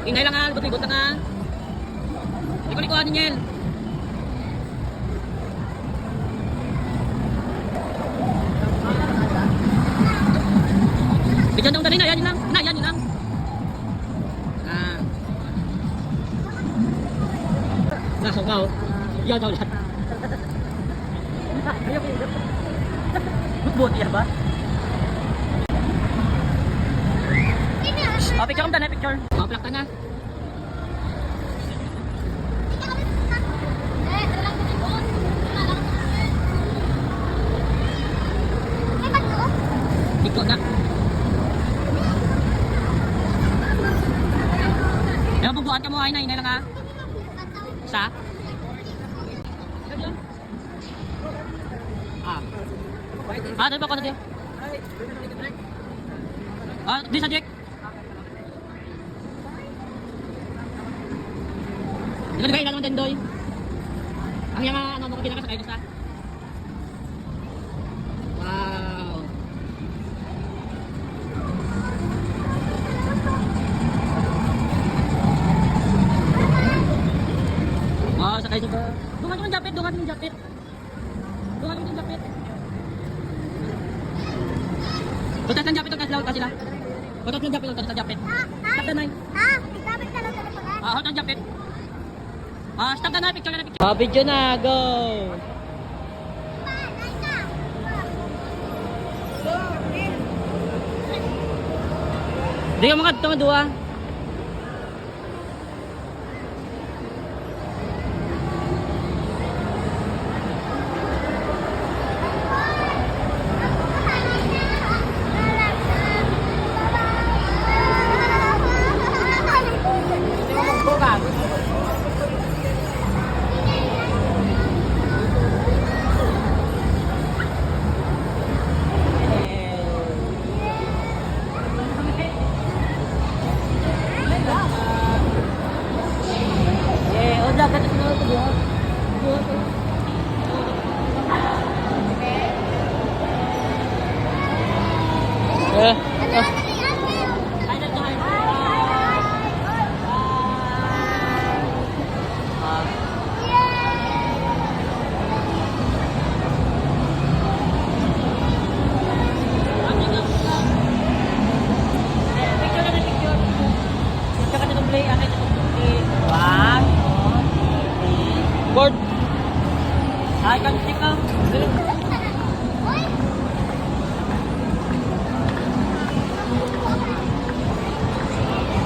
Ingay lang nga, libot-libot lang nga. Liko-likuhan ni Niel. Bigyan dong dali na, yan yun lang. Na, yan yun lang. Nasa ka, oh. Yan daw lahat. Buti yan ba? Oh, picture ka na, picture. Oh, plak ka na. Iko na. Ewan, pagbuhan ka mo, ay na lang ha. Isa? Doon pa ako na din. Di sa Jack. Ito ba ilan naman din doy? Ang yung ano mo pinakasakay gusto? Wow. Oh, sakay sa ba? Dungan mo ng japit, dungan mo ng japit. Dungan mo ng japit. Putas ng japit, putas laut ka sila. Putas ng japit, putas ng japit. Stop na nine. Japit ka lang sa pala. Hold ng japit. Stop na, picture na, picture. Video na, go! Hindi ka mga ito, madua. Board. I can stick now.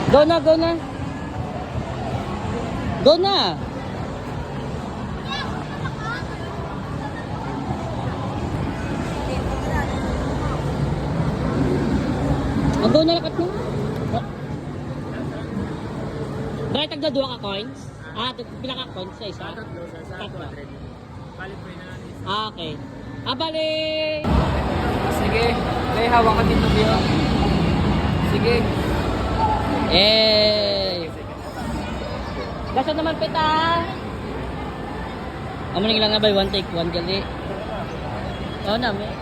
Go na, go na. Go na. Go na lakat mo. Bakit tagdadua ka coins? Pila ka coins sa isa? Tatlo. Okay. Bali. Sige. May hawak ka dito, Bio. Sige. Gasod naman pita. Amuning lang na by one take, one gali. Oo na, may.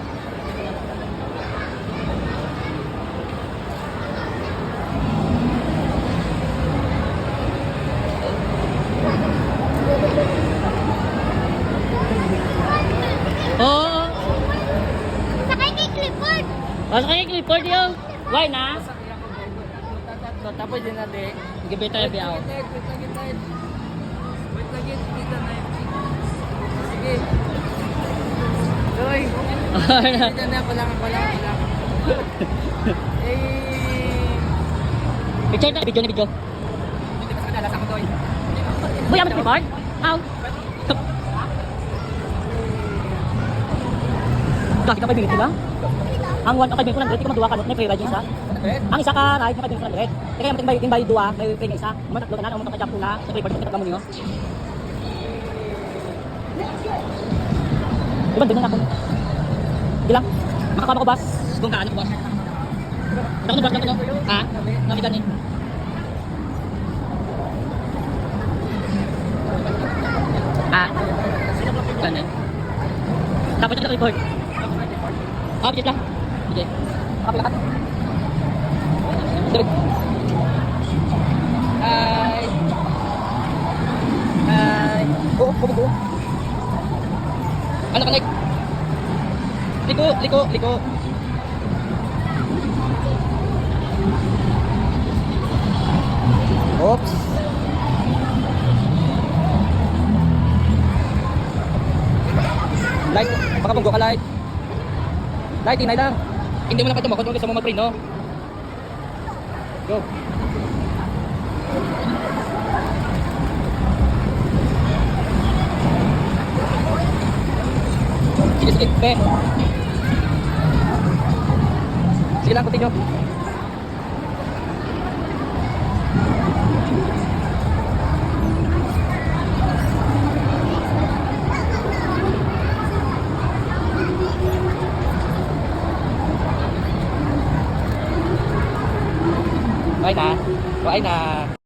Oo. Sakay kay Clifford. Sakay kay Clifford yun. Why na? Tapos din natin. Gibita na biyaw. Wait lagi. Dito na yun. Sige. Doy. Dito na. Wala. Picture na, video na video. Hindi pa sa kanalas ako, Doy. Boy, amat Clifford? Ow. Kasi ka 5 minutes lang? Ang 1 okay, ko lang direct, ikaw magduwa ka, may free ride yung isa. Ang isa ka ride, may 5 minutes lang direct. Kaya mating bay duwa, may free na isa. Umataklo ka na, umatak ka jump na, sa free party, kita mo niyo. Diba, doon na ako. Hindi lang, makakama ko bus. Kung kaan ko bus. Ako na bus lang ko, ha? Nakita niyo. Ganun. Tapos ito report. Update lang. Okay. Kapilakat. Direct. Bubugo. Ano ka, Nick? Liko, liko, liko. Oops. Light, baka bunggo ka, Light. Light, tinay lang. Hindi mo lang patumukod kung gusto mo mag-print, no? Go. Sige, sige, be. Sige lang, continue. Okay na. Okay na.